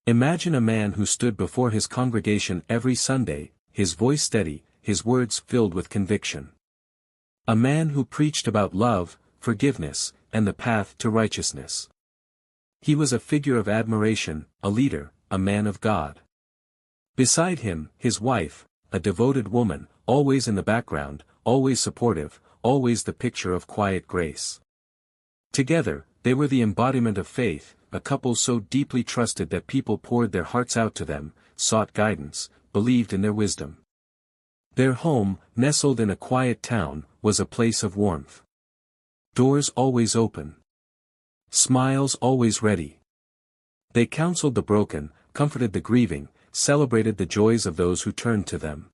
Imagine a man who stood before his congregation every Sunday, his voice steady, his words filled with conviction. A man who preached about love, forgiveness, and the path to righteousness. He was a figure of admiration, a leader, a man of God. Beside him, his wife, a devoted woman, always in the background, always supportive, always the picture of quiet grace. Together, they were the embodiment of faith, a couple so deeply trusted that people poured their hearts out to them, sought guidance, believed in their wisdom. Their home, nestled in a quiet town, was a place of warmth. Doors always open. Smiles always ready. They counseled the broken, comforted the grieving, celebrated the joys of those who turned to them.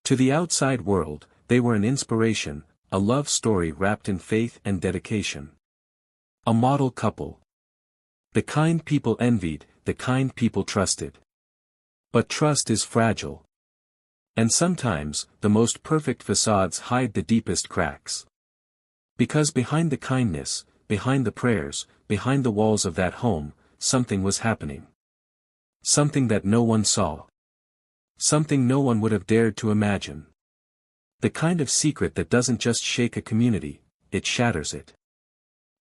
To the outside world, they were an inspiration, a love story wrapped in faith and dedication. A model couple. The kind people envied, the kind people trusted. But trust is fragile. And sometimes, the most perfect facades hide the deepest cracks. Because behind the kindness, behind the prayers, behind the walls of that home, something was happening. Something that no one saw. Something no one would have dared to imagine. The kind of secret that doesn't just shake a community, it shatters it.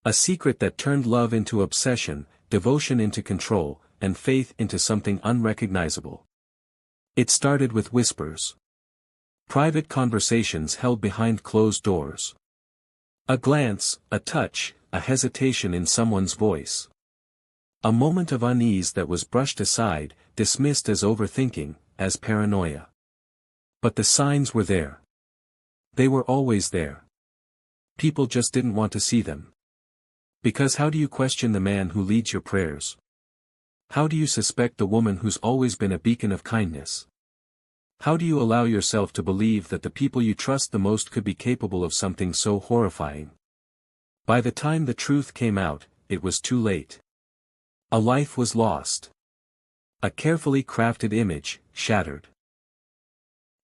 A secret that turned love into obsession, devotion into control, and faith into something unrecognizable. It started with whispers. Private conversations held behind closed doors. A glance, a touch, a hesitation in someone's voice. A moment of unease that was brushed aside, dismissed as overthinking, as paranoia. But the signs were there. They were always there. People just didn't want to see them. Because how do you question the man who leads your prayers? How do you suspect the woman who's always been a beacon of kindness? How do you allow yourself to believe that the people you trust the most could be capable of something so horrifying? By the time the truth came out, it was too late. A life was lost. A carefully crafted image, shattered.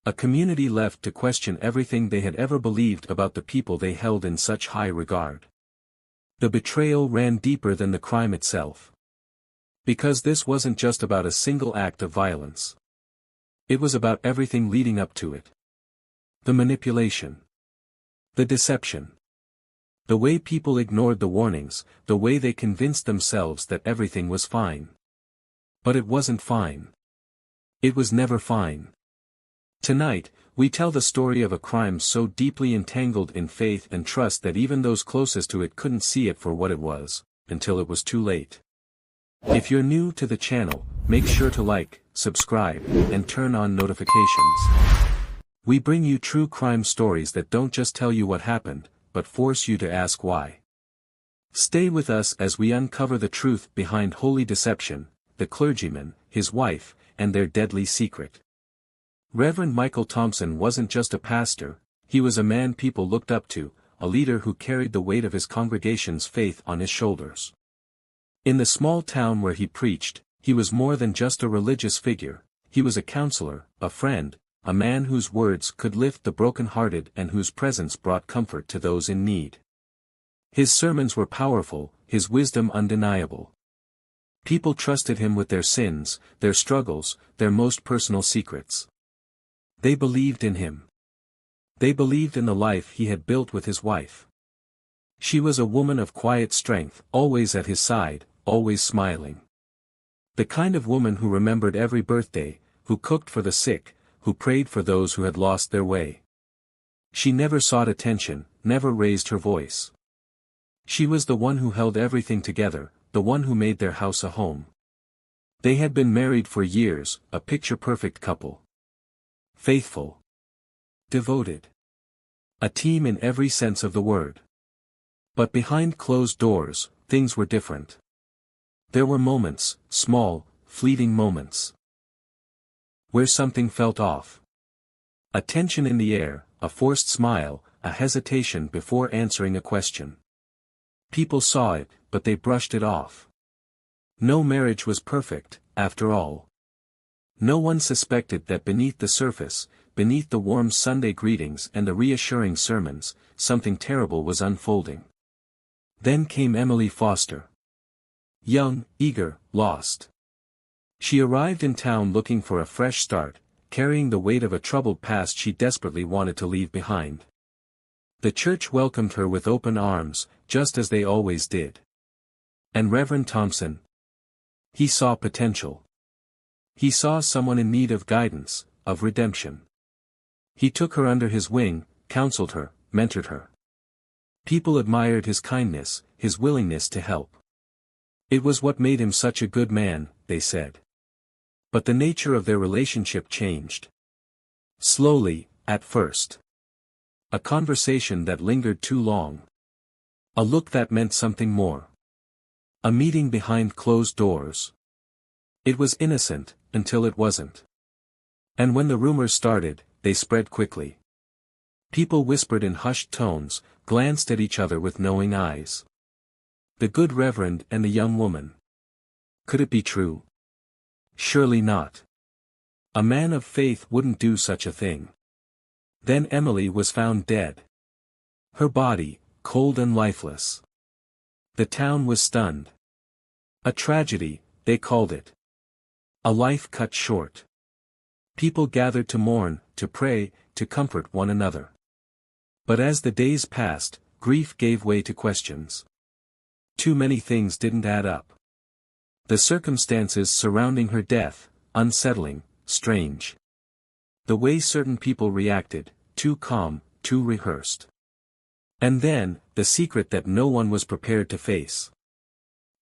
A community left to question everything they had ever believed about the people they held in such high regard. The betrayal ran deeper than the crime itself. Because this wasn't just about a single act of violence. It was about everything leading up to it. The manipulation. The deception. The way people ignored the warnings, the way they convinced themselves that everything was fine. But it wasn't fine. It was never fine. Tonight, we tell the story of a crime so deeply entangled in faith and trust that even those closest to it couldn't see it for what it was, until it was too late. If you're new to the channel, make sure to like, subscribe, and turn on notifications. We bring you true crime stories that don't just tell you what happened, but force you to ask why. Stay with us as we uncover the truth behind holy deception, the clergyman, his wife, and their deadly secret. Reverend Michael Thompson wasn't just a pastor, he was a man people looked up to, a leader who carried the weight of his congregation's faith on his shoulders. In the small town where he preached, he was more than just a religious figure, he was a counselor, a friend, a man whose words could lift the broken-hearted and whose presence brought comfort to those in need. His sermons were powerful, his wisdom undeniable. People trusted him with their sins, their struggles, their most personal secrets. They believed in him. They believed in the life he had built with his wife. She was a woman of quiet strength, always at his side, always smiling. The kind of woman who remembered every birthday, who cooked for the sick, who prayed for those who had lost their way. She never sought attention, never raised her voice. She was the one who held everything together, the one who made their house a home. They had been married for years, a picture-perfect couple. Faithful. Devoted. A team in every sense of the word. But behind closed doors, things were different. There were moments, small, fleeting moments, where something felt off. A tension in the air, a forced smile, a hesitation before answering a question. People saw it, but they brushed it off. No marriage was perfect, after all. No one suspected that beneath the surface, beneath the warm Sunday greetings and the reassuring sermons, something terrible was unfolding. Then came Emily Foster. Young, eager, lost. She arrived in town looking for a fresh start, carrying the weight of a troubled past she desperately wanted to leave behind. The church welcomed her with open arms, just as they always did. And Reverend Thompson? He saw potential. He saw someone in need of guidance, of redemption. He took her under his wing, counseled her, mentored her. People admired his kindness, his willingness to help. It was what made him such a good man, they said. But the nature of their relationship changed. Slowly, at first. A conversation that lingered too long. A look that meant something more. A meeting behind closed doors. It was innocent, until it wasn't. And when the rumors started, they spread quickly. People whispered in hushed tones, glanced at each other with knowing eyes. The good reverend and the young woman. Could it be true? Surely not. A man of faith wouldn't do such a thing. Then Emily was found dead. Her body, cold and lifeless. The town was stunned. A tragedy, they called it. A life cut short. People gathered to mourn, to pray, to comfort one another. But as the days passed, grief gave way to questions. Too many things didn't add up. The circumstances surrounding her death, unsettling, strange. The way certain people reacted, too calm, too rehearsed. And then, the secret that no one was prepared to face.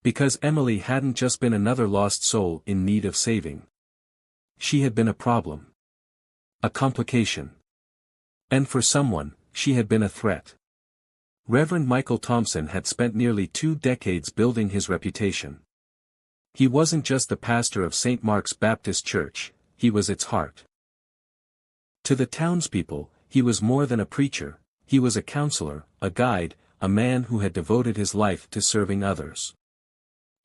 Because Emily hadn't just been another lost soul in need of saving. She had been a problem. A complication. And for someone, she had been a threat. Reverend Michael Thompson had spent nearly 2 decades building his reputation. He wasn't just the pastor of St. Mark's Baptist Church, he was its heart. To the townspeople, he was more than a preacher, he was a counselor, a guide, a man who had devoted his life to serving others.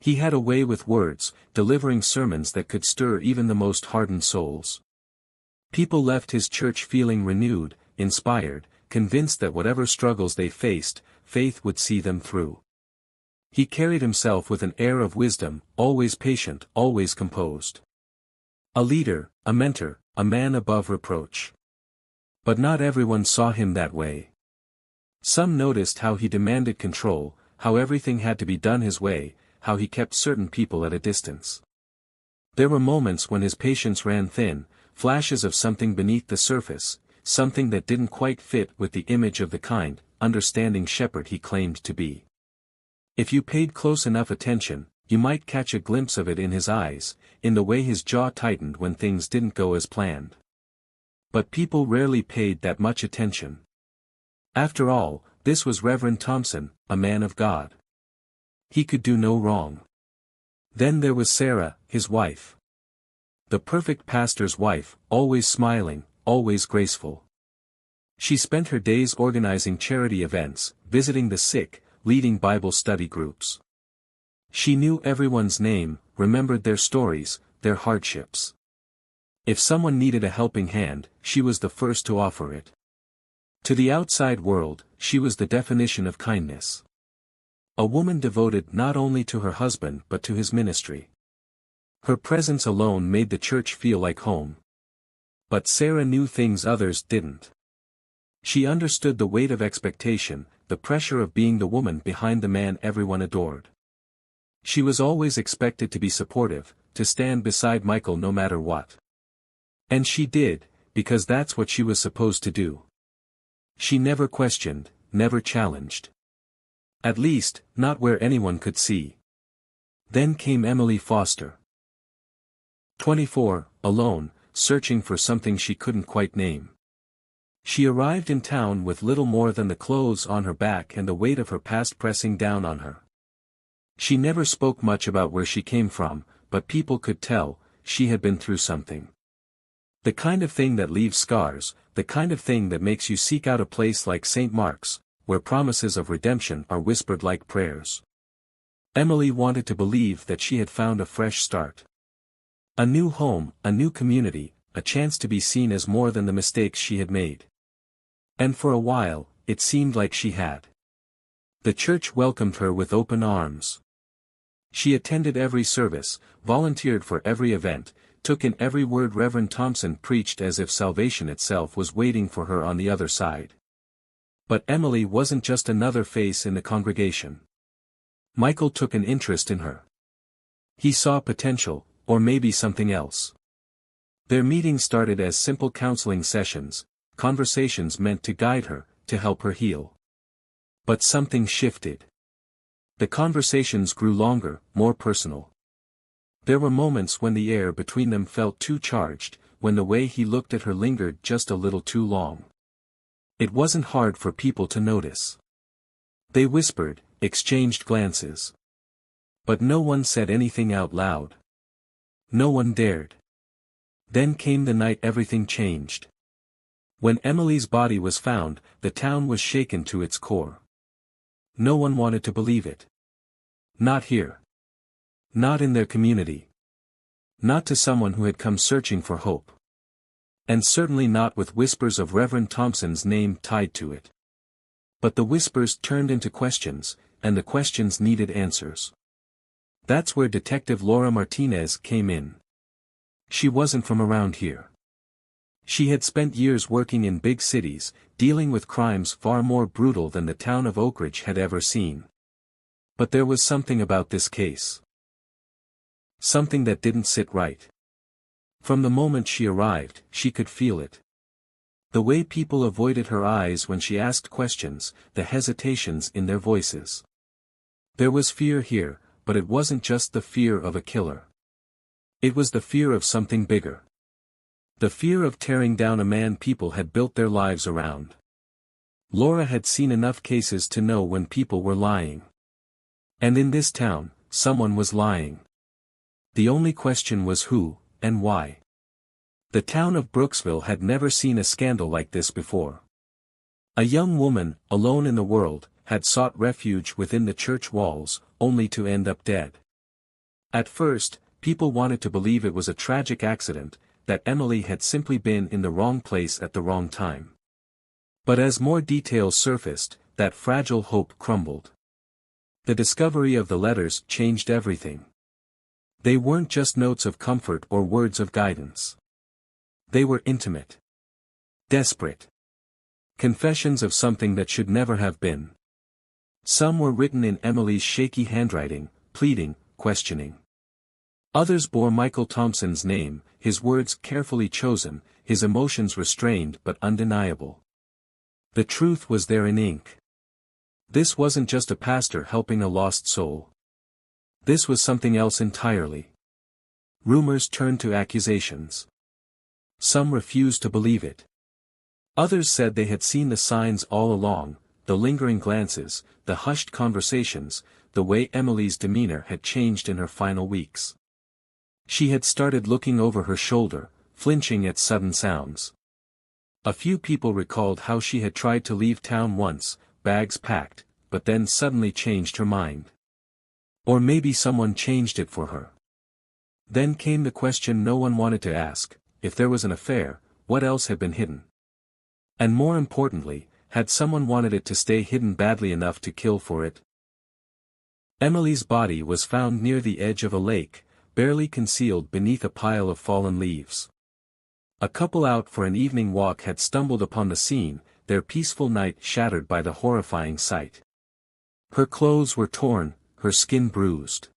He had a way with words, delivering sermons that could stir even the most hardened souls. People left his church feeling renewed, inspired, convinced that whatever struggles they faced, faith would see them through. He carried himself with an air of wisdom, always patient, always composed. A leader, a mentor, a man above reproach. But not everyone saw him that way. Some noticed how he demanded control, how everything had to be done his way, how he kept certain people at a distance. There were moments when his patience ran thin, flashes of something beneath the surface, something that didn't quite fit with the image of the kind, understanding shepherd he claimed to be. If you paid close enough attention, you might catch a glimpse of it in his eyes, in the way his jaw tightened when things didn't go as planned. But people rarely paid that much attention. After all, this was Reverend Thompson, a man of God. He could do no wrong. Then there was Sarah, his wife. The perfect pastor's wife, always smiling, always graceful. She spent her days organizing charity events, visiting the sick, leading Bible study groups. She knew everyone's name, remembered their stories, their hardships. If someone needed a helping hand, she was the first to offer it. To the outside world, she was the definition of kindness. A woman devoted not only to her husband but to his ministry. Her presence alone made the church feel like home. But Sarah knew things others didn't. She understood the weight of expectation, the pressure of being the woman behind the man everyone adored. She was always expected to be supportive, to stand beside Michael no matter what. And she did, because that's what she was supposed to do. She never questioned, never challenged. At least, not where anyone could see. Then came Emily Foster. 24, alone, searching for something she couldn't quite name. She arrived in town with little more than the clothes on her back and the weight of her past pressing down on her. She never spoke much about where she came from, but people could tell, she had been through something. The kind of thing that leaves scars, the kind of thing that makes you seek out a place like St. Mark's, where promises of redemption are whispered like prayers. Emily wanted to believe that she had found a fresh start. A new home, a new community, a chance to be seen as more than the mistakes she had made. And for a while, it seemed like she had. The church welcomed her with open arms. She attended every service, volunteered for every event, took in every word Reverend Thompson preached as if salvation itself was waiting for her on the other side. But Emily wasn't just another face in the congregation. Michael took an interest in her. He saw potential, or maybe something else. Their meetings started as simple counseling sessions, conversations meant to guide her, to help her heal. But something shifted. The conversations grew longer, more personal. There were moments when the air between them felt too charged, when the way he looked at her lingered just a little too long. It wasn't hard for people to notice. They whispered, exchanged glances. But no one said anything out loud. No one dared. Then came the night everything changed. When Emily's body was found, the town was shaken to its core. No one wanted to believe it. Not here. Not in their community. Not to someone who had come searching for hope. And certainly not with whispers of Reverend Thompson's name tied to it. But the whispers turned into questions, and the questions needed answers. That's where Detective Laura Martinez came in. She wasn't from around here. She had spent years working in big cities, dealing with crimes far more brutal than the town of Oak Ridge had ever seen. But there was something about this case. Something that didn't sit right. From the moment she arrived, she could feel it. The way people avoided her eyes when she asked questions, the hesitations in their voices. There was fear here, but it wasn't just the fear of a killer. It was the fear of something bigger. The fear of tearing down a man people had built their lives around. Laura had seen enough cases to know when people were lying. And in this town, someone was lying. The only question was who, and why. The town of Brooksville had never seen a scandal like this before. A young woman, alone in the world, had sought refuge within the church walls, only to end up dead. At first, people wanted to believe it was a tragic accident, that Emily had simply been in the wrong place at the wrong time. But as more details surfaced, that fragile hope crumbled. The discovery of the letters changed everything. They weren't just notes of comfort or words of guidance. They were intimate. Desperate. Confessions of something that should never have been. Some were written in Emily's shaky handwriting, pleading, questioning. Others bore Michael Thompson's name, his words carefully chosen, his emotions restrained but undeniable. The truth was there in ink. This wasn't just a pastor helping a lost soul. This was something else entirely. Rumors turned to accusations. Some refused to believe it. Others said they had seen the signs all along, the lingering glances, the hushed conversations, the way Emily's demeanor had changed in her final weeks. She had started looking over her shoulder, flinching at sudden sounds. A few people recalled how she had tried to leave town once, bags packed, but then suddenly changed her mind. Or maybe someone changed it for her. Then came the question no one wanted to ask: if there was an affair, what else had been hidden? And more importantly, had someone wanted it to stay hidden badly enough to kill for it? Emily's body was found near the edge of a lake, barely concealed beneath a pile of fallen leaves. A couple out for an evening walk had stumbled upon the scene, their peaceful night shattered by the horrifying sight. Her clothes were torn, her skin bruised.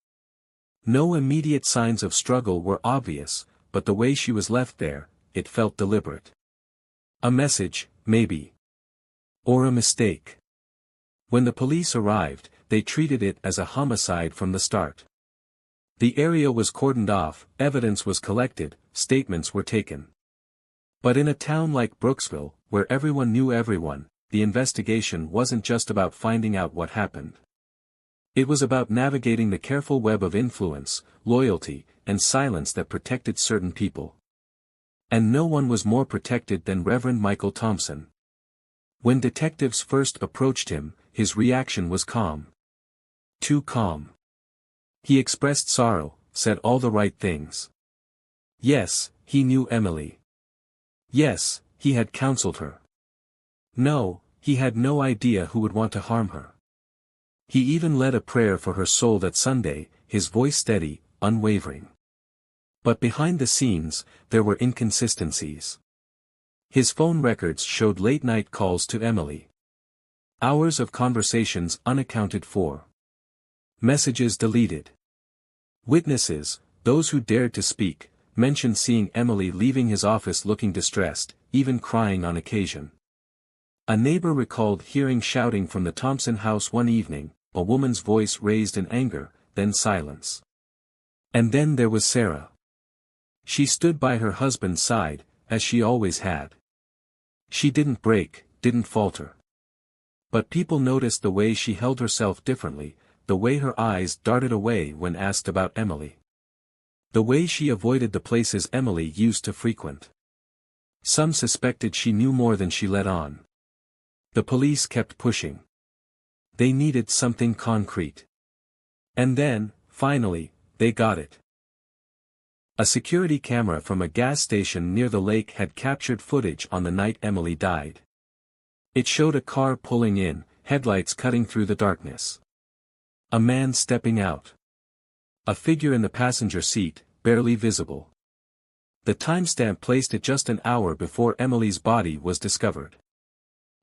No immediate signs of struggle were obvious, but the way she was left there, it felt deliberate. A message, maybe. Or a mistake. When the police arrived, they treated it as a homicide from the start. The area was cordoned off, evidence was collected, statements were taken. But in a town like Brooksville, where everyone knew everyone, the investigation wasn't just about finding out what happened. It was about navigating the careful web of influence, loyalty, and silence that protected certain people. And no one was more protected than Reverend Michael Thompson. When detectives first approached him, his reaction was calm. Too calm. He expressed sorrow, said all the right things. Yes, he knew Emily. Yes, he had counseled her. No, he had no idea who would want to harm her. He even led a prayer for her soul that Sunday, his voice steady, unwavering. But behind the scenes, there were inconsistencies. His phone records showed late-night calls to Emily. Hours of conversations unaccounted for. Messages deleted. Witnesses, those who dared to speak, mentioned seeing Emily leaving his office looking distressed, even crying on occasion. A neighbor recalled hearing shouting from the Thompson house one evening, a woman's voice raised in anger, then silence. And then there was Sarah. She stood by her husband's side, as she always had. She didn't break, didn't falter. But people noticed the way she held herself differently, the way her eyes darted away when asked about Emily. The way she avoided the places Emily used to frequent. Some suspected she knew more than she let on. The police kept pushing. They needed something concrete. And then, finally, they got it. A security camera from a gas station near the lake had captured footage on the night Emily died. It showed a car pulling in, headlights cutting through the darkness. A man stepping out. A figure in the passenger seat, barely visible. The timestamp placed it just an hour before Emily's body was discovered.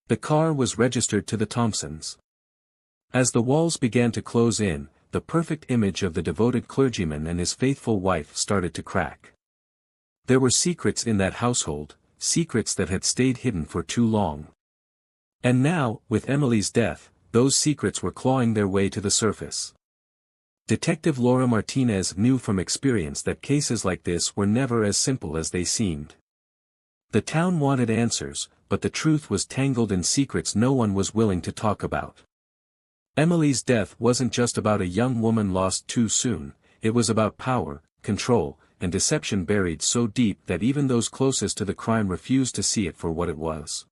The car was registered to the Thompsons. As the walls began to close in, the perfect image of the devoted clergyman and his faithful wife started to crack. There were secrets in that household, secrets that had stayed hidden for too long. And now, with Emily's death, those secrets were clawing their way to the surface. Detective Laura Martinez knew from experience that cases like this were never as simple as they seemed. The town wanted answers, but the truth was tangled in secrets no one was willing to talk about. Emily's death wasn't just about a young woman lost too soon, it was about power, control, and deception buried so deep that even those closest to the crime refused to see it for what it was.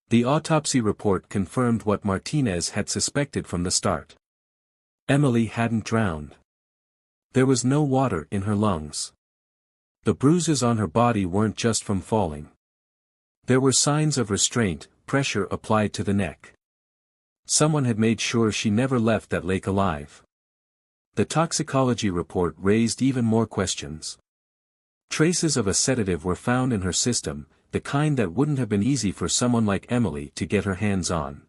The autopsy report confirmed what Martinez had suspected from the start. Emily hadn't drowned. There was no water in her lungs. The bruises on her body weren't just from falling. There were signs of restraint, pressure applied to the neck. Someone had made sure she never left that lake alive. The toxicology report raised even more questions. Traces of a sedative were found in her system, the kind that wouldn't have been easy for someone like Emily to get her hands on.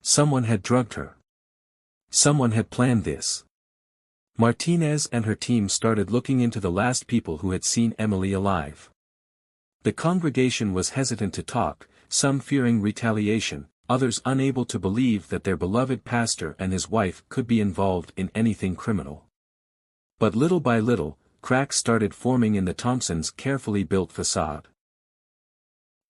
Someone had drugged her. Someone had planned this. Martinez and her team started looking into the last people who had seen Emily alive. The congregation was hesitant to talk, some fearing retaliation, others unable to believe that their beloved pastor and his wife could be involved in anything criminal. But little by little, cracks started forming in the Thompsons' carefully built facade.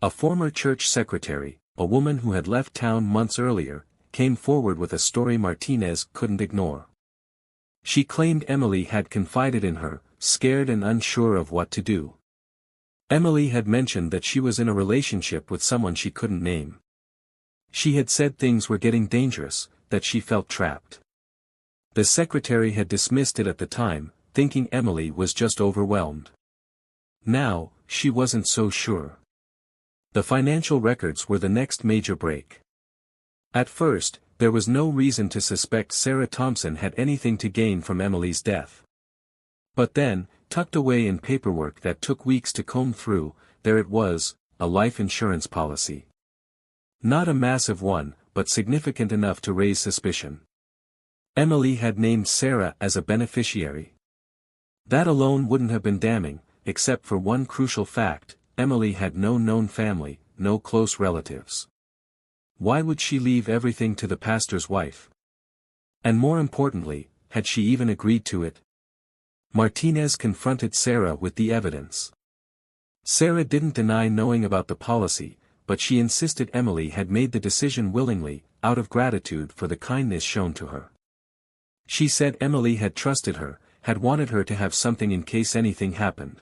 A former church secretary, a woman who had left town months earlier, came forward with a story Martinez couldn't ignore. She claimed Emily had confided in her, scared and unsure of what to do. Emily had mentioned that she was in a relationship with someone she couldn't name. She had said things were getting dangerous, that she felt trapped. The secretary had dismissed it at the time, thinking Emily was just overwhelmed. Now, she wasn't so sure. The financial records were the next major break. At first, there was no reason to suspect Sarah Thompson had anything to gain from Emily's death. But then, tucked away in paperwork that took weeks to comb through, there it was, a life insurance policy. Not a massive one, but significant enough to raise suspicion. Emily had named Sarah as a beneficiary. That alone wouldn't have been damning, except for one crucial fact: Emily had no known family, no close relatives. Why would she leave everything to the pastor's wife? And more importantly, had she even agreed to it? Martinez confronted Sarah with the evidence. Sarah didn't deny knowing about the policy, but she insisted Emily had made the decision willingly, out of gratitude for the kindness shown to her. She said Emily had trusted her, had wanted her to have something in case anything happened.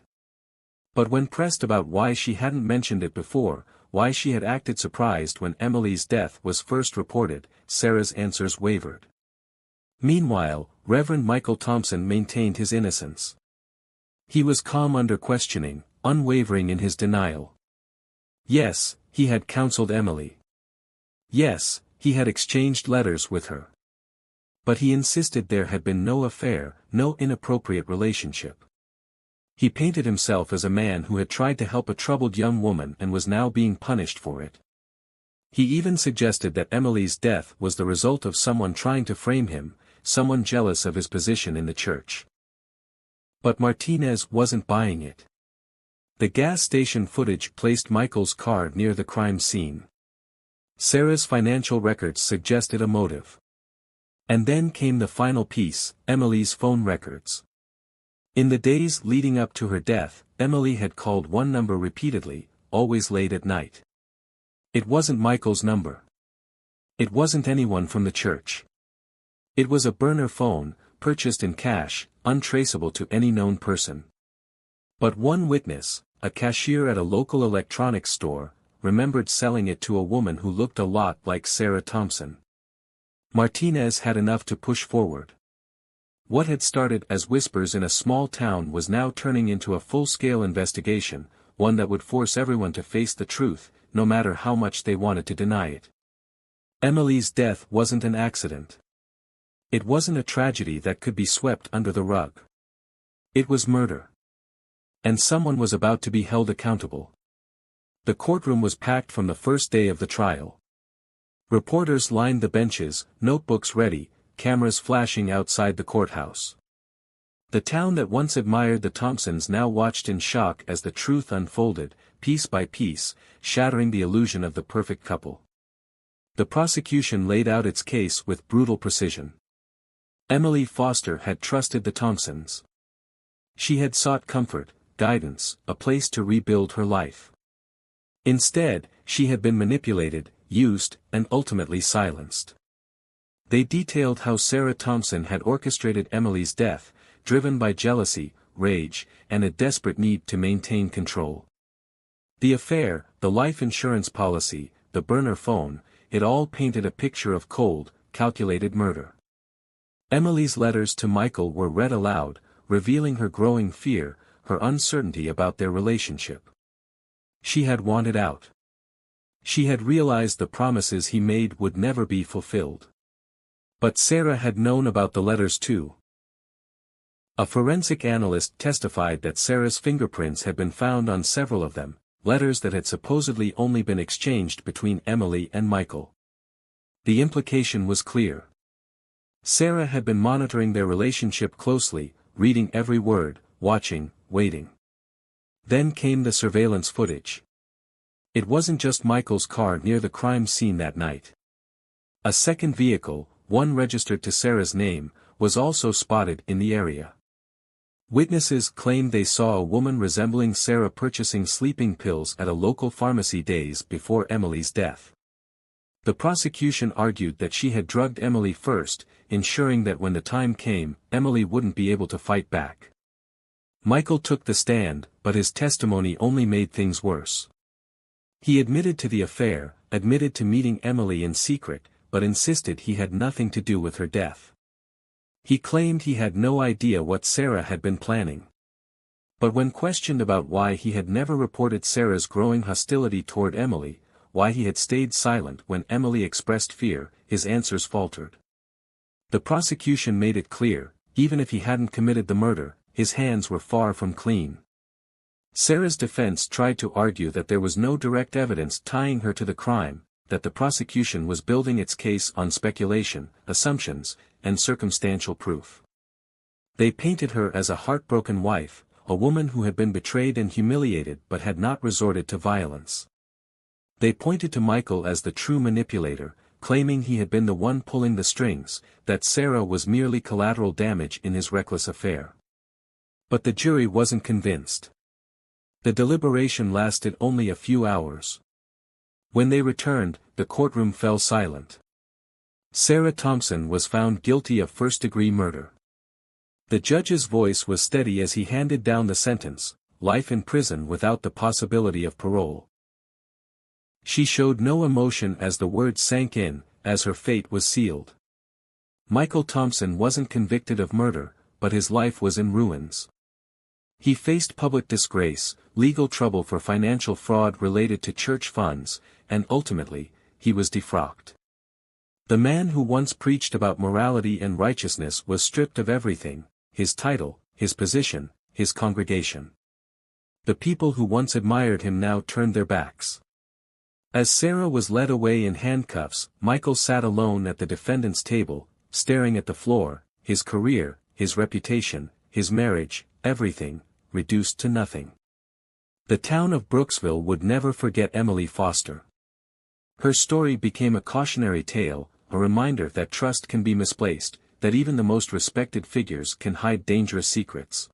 But when pressed about why she hadn't mentioned it before, why she had acted surprised when Emily's death was first reported, Sarah's answers wavered. Meanwhile, Reverend Michael Thompson maintained his innocence. He was calm under questioning, unwavering in his denial. Yes, he had counseled Emily. Yes, he had exchanged letters with her. But he insisted there had been no affair, no inappropriate relationship. He painted himself as a man who had tried to help a troubled young woman and was now being punished for it. He even suggested that Emily's death was the result of someone trying to frame him, someone jealous of his position in the church. But Martinez wasn't buying it. The gas station footage placed Michael's car near the crime scene. Sarah's financial records suggested a motive. And then came the final piece, Emily's phone records. In the days leading up to her death, Emily had called one number repeatedly, always late at night. It wasn't Michael's number. It wasn't anyone from the church. It was a burner phone, purchased in cash, untraceable to any known person. But one witness, a cashier at a local electronics store, remembered selling it to a woman who looked a lot like Sarah Thompson. Martinez had enough to push forward. What had started as whispers in a small town was now turning into a full-scale investigation, one that would force everyone to face the truth, no matter how much they wanted to deny it. Emily's death wasn't an accident. It wasn't a tragedy that could be swept under the rug. It was murder. And someone was about to be held accountable. The courtroom was packed from the first day of the trial. Reporters lined the benches, notebooks ready, cameras flashing outside the courthouse. The town that once admired the Thompsons now watched in shock as the truth unfolded, piece by piece, shattering the illusion of the perfect couple. The prosecution laid out its case with brutal precision. Emily Foster had trusted the Thompsons. She had sought comfort, guidance, a place to rebuild her life. Instead, she had been manipulated, used, and ultimately silenced. They detailed how Sarah Thompson had orchestrated Emily's death, driven by jealousy, rage, and a desperate need to maintain control. The affair, the life insurance policy, the burner phone, it all painted a picture of cold, calculated murder. Emily's letters to Michael were read aloud, revealing her growing fear, her uncertainty about their relationship. She had wanted out. She had realized the promises he made would never be fulfilled. But Sarah had known about the letters too. A forensic analyst testified that Sarah's fingerprints had been found on several of them, letters that had supposedly only been exchanged between Emily and Michael. The implication was clear. Sarah had been monitoring their relationship closely, reading every word, watching, waiting. Then came the surveillance footage. It wasn't just Michael's car near the crime scene that night. A second vehicle, one registered to Sarah's name, was also spotted in the area. Witnesses claimed they saw a woman resembling Sarah purchasing sleeping pills at a local pharmacy days before Emily's death. The prosecution argued that she had drugged Emily first, ensuring that when the time came, Emily wouldn't be able to fight back. Michael took the stand, but his testimony only made things worse. He admitted to the affair, admitted to meeting Emily in secret, but insisted he had nothing to do with her death. He claimed he had no idea what Sarah had been planning. But when questioned about why he had never reported Sarah's growing hostility toward Emily, why he had stayed silent when Emily expressed fear, his answers faltered. The prosecution made it clear, even if he hadn't committed the murder, his hands were far from clean. Sarah's defense tried to argue that there was no direct evidence tying her to the crime, that the prosecution was building its case on speculation, assumptions, and circumstantial proof. They painted her as a heartbroken wife, a woman who had been betrayed and humiliated but had not resorted to violence. They pointed to Michael as the true manipulator, claiming he had been the one pulling the strings, that Sarah was merely collateral damage in his reckless affair. But the jury wasn't convinced. The deliberation lasted only a few hours. When they returned, the courtroom fell silent. Sarah Thompson was found guilty of first-degree murder. The judge's voice was steady as he handed down the sentence, life in prison without the possibility of parole. She showed no emotion as the words sank in, as her fate was sealed. Michael Thompson wasn't convicted of murder, but his life was in ruins. He faced public disgrace, legal trouble for financial fraud related to church funds, and ultimately, he was defrocked. The man who once preached about morality and righteousness was stripped of everything: his title, his position, his congregation. The people who once admired him now turned their backs. As Sarah was led away in handcuffs, Michael sat alone at the defendant's table, staring at the floor, his career, his reputation, his marriage, everything, reduced to nothing. The town of Brooksville would never forget Emily Foster. Her story became a cautionary tale, a reminder that trust can be misplaced, that even the most respected figures can hide dangerous secrets.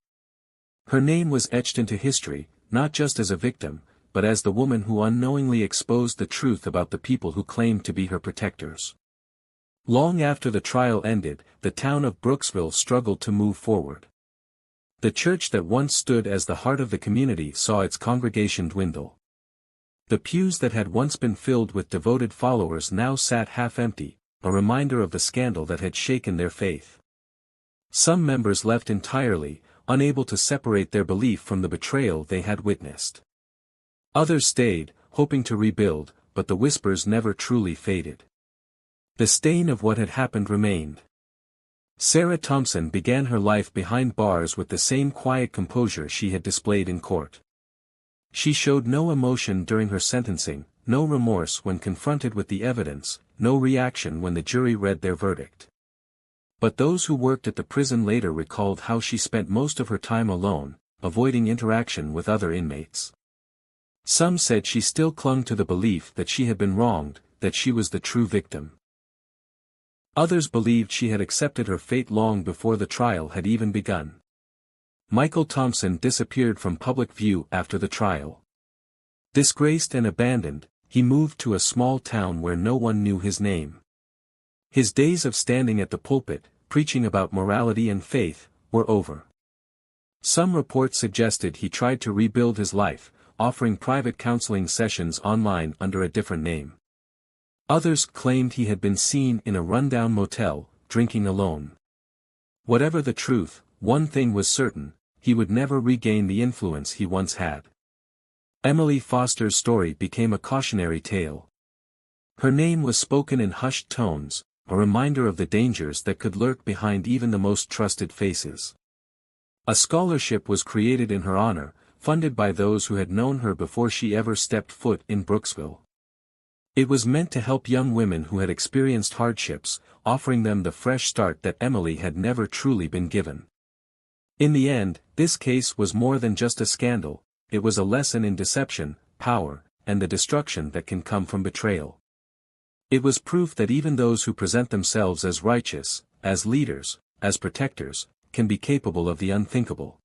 Her name was etched into history, not just as a victim, but as the woman who unknowingly exposed the truth about the people who claimed to be her protectors. Long after the trial ended, the town of Brooksville struggled to move forward. The church that once stood as the heart of the community saw its congregation dwindle. The pews that had once been filled with devoted followers now sat half-empty, a reminder of the scandal that had shaken their faith. Some members left entirely, unable to separate their belief from the betrayal they had witnessed. Others stayed, hoping to rebuild, but the whispers never truly faded. The stain of what had happened remained. Sarah Thompson began her life behind bars with the same quiet composure she had displayed in court. She showed no emotion during her sentencing, no remorse when confronted with the evidence, no reaction when the jury read their verdict. But those who worked at the prison later recalled how she spent most of her time alone, avoiding interaction with other inmates. Some said she still clung to the belief that she had been wronged, that she was the true victim. Others believed she had accepted her fate long before the trial had even begun. Michael Thompson disappeared from public view after the trial. Disgraced and abandoned, he moved to a small town where no one knew his name. His days of standing at the pulpit, preaching about morality and faith, were over. Some reports suggested he tried to rebuild his life, offering private counseling sessions online under a different name. Others claimed he had been seen in a rundown motel, drinking alone. Whatever the truth, one thing was certain: he would never regain the influence he once had. Emily Foster's story became a cautionary tale. Her name was spoken in hushed tones, a reminder of the dangers that could lurk behind even the most trusted faces. A scholarship was created in her honor, funded by those who had known her before she ever stepped foot in Brooksville. It was meant to help young women who had experienced hardships, offering them the fresh start that Emily had never truly been given. In the end, this case was more than just a scandal. It was a lesson in deception, power, and the destruction that can come from betrayal. It was proof that even those who present themselves as righteous, as leaders, as protectors, can be capable of the unthinkable.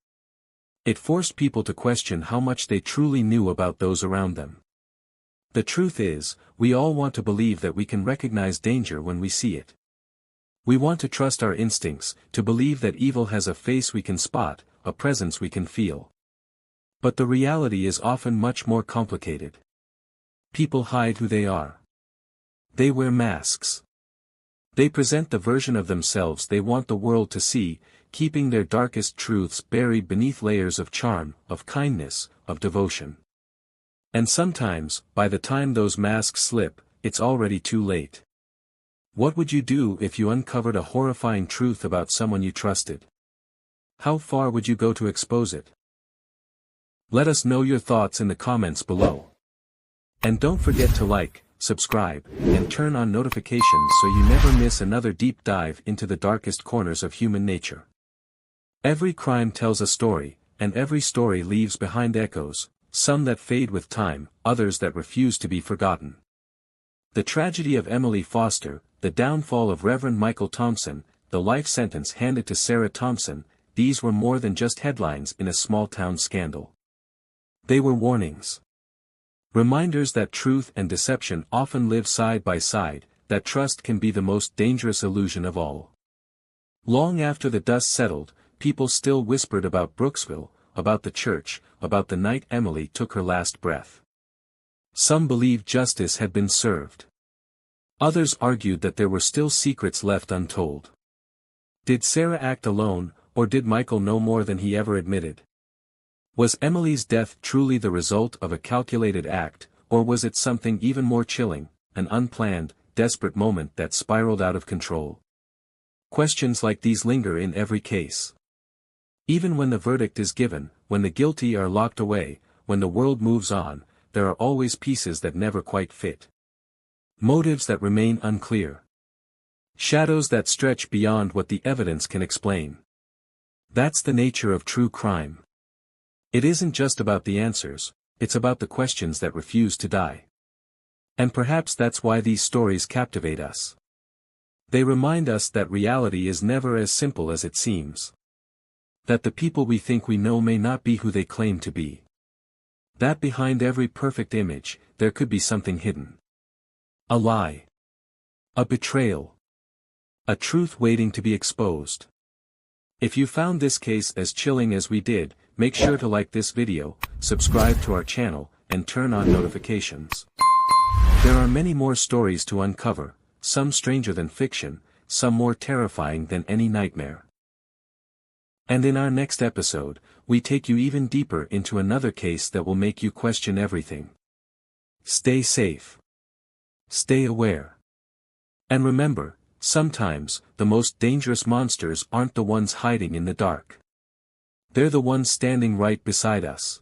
It forced people to question how much they truly knew about those around them. The truth is, we all want to believe that we can recognize danger when we see it. We want to trust our instincts, to believe that evil has a face we can spot, a presence we can feel. But the reality is often much more complicated. People hide who they are. They wear masks. They present the version of themselves they want the world to see, keeping their darkest truths buried beneath layers of charm, of kindness, of devotion. And sometimes, by the time those masks slip, it's already too late. What would you do if you uncovered a horrifying truth about someone you trusted? How far would you go to expose it? Let us know your thoughts in the comments below. And don't forget to like, subscribe, and turn on notifications so you never miss another deep dive into the darkest corners of human nature. Every crime tells a story, and every story leaves behind echoes, some that fade with time, others that refuse to be forgotten. The tragedy of Emily Foster, the downfall of Reverend Michael Thompson, the life sentence handed to Sarah Thompson, these were more than just headlines in a small-town scandal. They were warnings. Reminders that truth and deception often live side by side, that trust can be the most dangerous illusion of all. Long after the dust settled, people still whispered about Brooksville, about the church, about the night Emily took her last breath. Some believed justice had been served. Others argued that there were still secrets left untold. Did Sarah act alone, or did Michael know more than he ever admitted? Was Emily's death truly the result of a calculated act, or was it something even more chilling, an unplanned, desperate moment that spiraled out of control? Questions like these linger in every case. Even when the verdict is given, when the guilty are locked away, when the world moves on, there are always pieces that never quite fit. Motives that remain unclear. Shadows that stretch beyond what the evidence can explain. That's the nature of true crime. It isn't just about the answers, it's about the questions that refuse to die. And perhaps that's why these stories captivate us. They remind us that reality is never as simple as it seems. That the people we think we know may not be who they claim to be. That behind every perfect image, there could be something hidden. A lie. A betrayal. A truth waiting to be exposed. If you found this case as chilling as we did, make sure to like this video, subscribe to our channel, and turn on notifications. There are many more stories to uncover, some stranger than fiction, some more terrifying than any nightmare. And in our next episode, we take you even deeper into another case that will make you question everything. Stay safe. Stay aware. And remember, sometimes, the most dangerous monsters aren't the ones hiding in the dark. They're the ones standing right beside us.